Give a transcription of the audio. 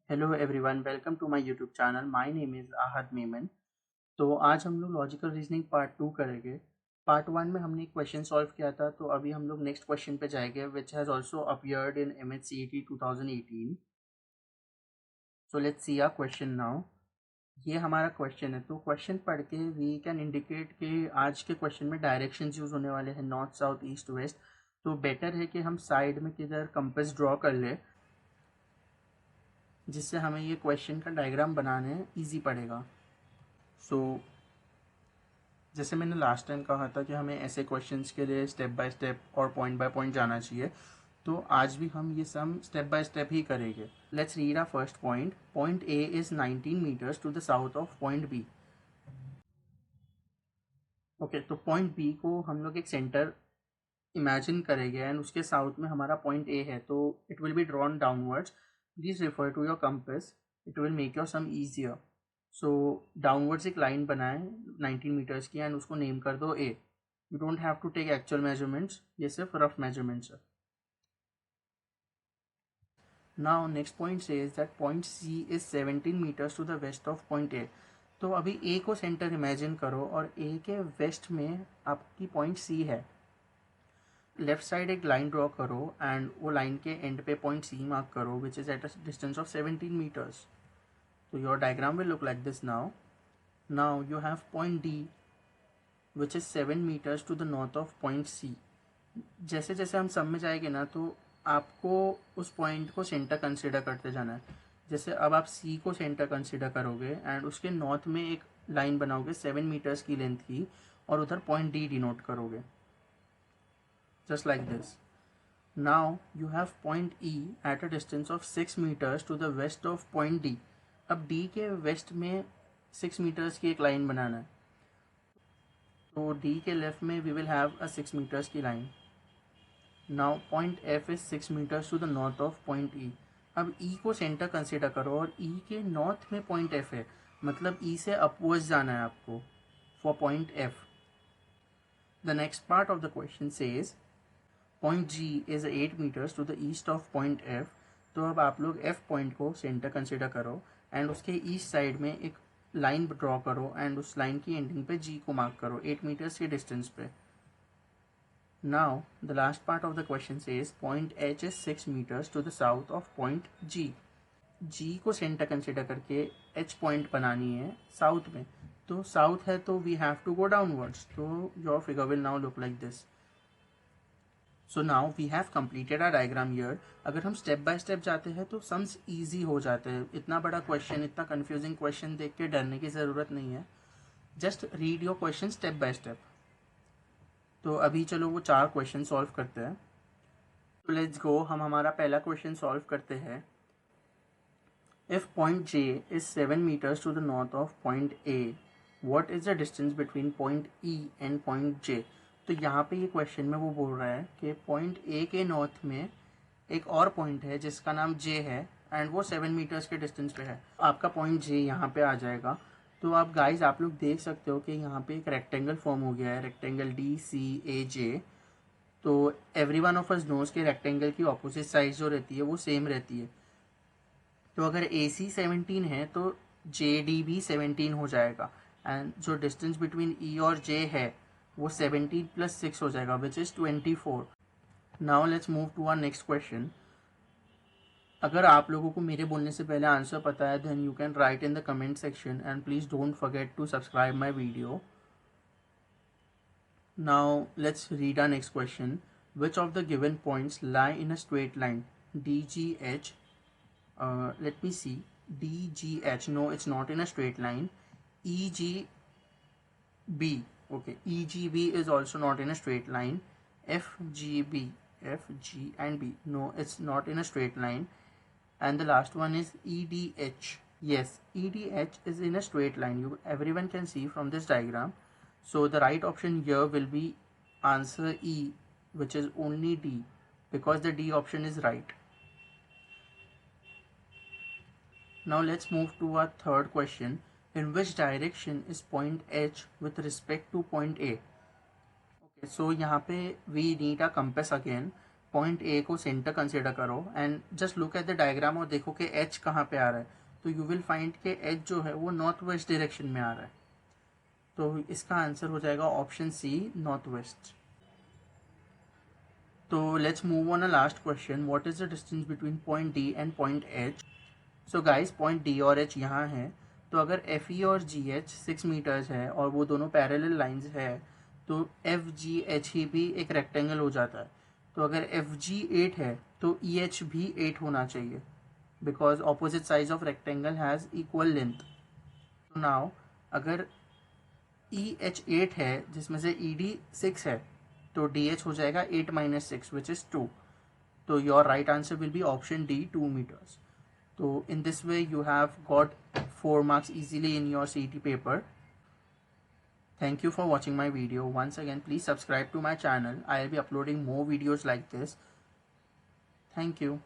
Hello everyone, welcome to my YouTube channel. My name is Ahad Memon. तो आज हम लोग लॉजिकल रीजनिंग पार्ट 2 करेंगे। पार्ट 1 में हमने एक क्वेश्चन सॉल्व किया था, तो अभी हम लोग नेक्स्ट क्वेश्चन पे जाएंगे which has also appeared in MHCET 2018। So let's see our question now. ये हमारा क्वेश्चन है, तो क्वेश्चन पढ़ के वी कैन इंडिकेट कि आज के क्वेश्चन में डायरेक्शंस यूज़ होने वाले हैं, नॉर्थ साउथ ईस्ट वेस्ट। तो बेटर है कि हम साइड में किधर कंपास ड्रॉ कर ले, जिससे हमें ये क्वेश्चन का डायग्राम बनाने ईजी पड़ेगा। सो जैसे मैंने लास्ट टाइम कहा था कि हमें ऐसे क्वेश्चंस के लिए स्टेप बाय स्टेप और पॉइंट बाय पॉइंट जाना चाहिए, तो आज भी हम ये सम स्टेप बाय स्टेप ही करेंगे। Let's read our first point. Point A is 19 meters to the south of point B. Okay, तो पॉइंट बी को हम लोग एक सेंटर इमेजिन करेंगे एंड उसके साउथ में हमारा पॉइंट ए है, तो it will be drawn downwards. Please refer to your compass, it will make your sum easier. So downwards एक लाइन बनाए 19 मीटर्स की एंड उसको नेम कर दो A. You don't have to take actual measurements, ये सिर्फ रफ मेजरमेंट्स है। Now next point says that point C is 17 meters to the west of point A. तो अभी ए को सेंटर इमेजिन करो और ए के वेस्ट में आपकी पॉइंट सी है। लेफ्ट साइड एक लाइन ड्रॉ करो एंड वो लाइन के एंड पे पॉइंट सी मार्क करो which is at a distance of 17 meters. तो your diagram will look like this now. Now you have point D which is 7 meters to the north of point C. जैसे जैसे हम सब में जाएंगे ना, तो आपको उस पॉइंट को सेंटर कंसिडर करते जाना है। जैसे अब आप सी को सेंटर कंसिडर करोगे एंड उसके नॉर्थ में एक लाइन बनाओगे 7 मीटर्स की लेंथ की, और उधर पॉइंट डी डिनोट करोगे just like this. Now you have point E at a distance of 6 meters to the west of point D. अब D के वेस्ट में 6 meters की एक लाइन बनाना है, तो D के लेफ्ट में we will have a 6 meters की line. Now point F is 6 meters to the north of point E. अब E को सेंटर कंसिडर करो और E के नॉर्थ में पॉइंट F है, मतलब E से अपवर्ड्स जाना है आपको for point F। The next part of the question says point G is 8 meters to the east of point F। तो अब आप लोग F पॉइंट को सेंटर कंसिडर करो एंड उसके ईस्ट साइड में एक लाइन ड्रॉ करो एंड उस लाइन की एंडिंग पे G को मार्क करो 8 मीटर्स के डिस्टेंस पे। Now the last part of the question says point H is 6 meters to the south of point G। G को सेंटर कंसिडर करके H पॉइंट बनानी है साउथ में, तो साउथ है तो we have to go downwards, तो your figure will now look like this. So now we have completed our diagram here. अगर हम स्टेप बाय स्टेप जाते हैं तो सम्स ईजी हो जाते हैं। इतना बड़ा क्वेश्चन, इतना कन्फ्यूजिंग क्वेश्चन देख के डरने की ज़रूरत नहीं है। Just read your question step by step. तो अभी चलो वो 4 क्वेश्चन सॉल्व करते हैं। तो लेट्स गो, हम हमारा पहला क्वेश्चन सॉल्व करते हैं। If point J is 7 meters to the north of point A, what is the distance between point E and point J? तो यहाँ पे ये क्वेश्चन में वो बोल रहा है कि पॉइंट A के नॉर्थ में एक और पॉइंट है जिसका नाम J है एंड वो 7 मीटर्स के डिस्टेंस पे है। आपका पॉइंट J यहाँ पे आ जाएगा। तो आप गाइज आप लोग देख सकते हो कि यहाँ पे एक रेक्टेंगल फॉर्म हो गया है, रेक्टेंगल DCAJ। तो every one of us knows के रेक्टेंगल की ऑपोजिट साइड जो रहती है वो सेम रहती है। तो अगर AC 17 है तो JD भी 17 हो जाएगा एंड जो डिस्टेंस बिटवीन E और J है वो 17 + 6 हो जाएगा which is 24। Now let's move to our next question. अगर आप लोगों को मेरे बोलने से पहले आंसर पता है then you can write in the comment section and please don't forget to subscribe my video. Now let's read our next question. Which of the given points lie in a straight line DGH? Let me see. DGH, no, it's not in a straight line. EGB, okay, EGB is also not in a straight line. FGB, FG and B, no, it's not in a straight line. And the last one is EDH. Yes, EDH is in a straight line. Everyone can see from this diagram. So the right option here will be answer E, which is only D, because the D option is right. Now let's move to our third question. In which direction is point H with respect to point A? Okay, so यहाँ पे we need a compass again. Point A को center consider करो and just look at the diagram और देखो कि H कहाँ पे आ रहा है, तो यू विल फाइंड कि एच जो है वो नॉर्थ वेस्ट डायरेक्शन में आ रहा है। तो इसका आंसर हो जाएगा ऑप्शन सी, नॉर्थ वेस्ट। तो let's move on a last question, what is the distance between point D and point H. So guys point D और एच यहाँ है, तो अगर एफ ई और जी एच 6 मीटर्स है और वो दोनों पैरेलल लाइंस है तो एफ जी एच ही भी एक रेक्टेंगल हो जाता है। तो अगर एफ जी 8 है तो ई एच भी 8 होना चाहिए, because opposite side of rectangle has equal length. तो नाउ अगर ई एच 8 है जिसमें से ई डी 6 है, तो डी एच हो जाएगा 8 माइनस 6 विच इज़ 2। तो your right answer will be option D, 2 meters. So in this way you have got 4 marks easily in your CET paper. Thank you for watching my video. Once again, please subscribe to my channel. I will be uploading more videos like this. Thank you.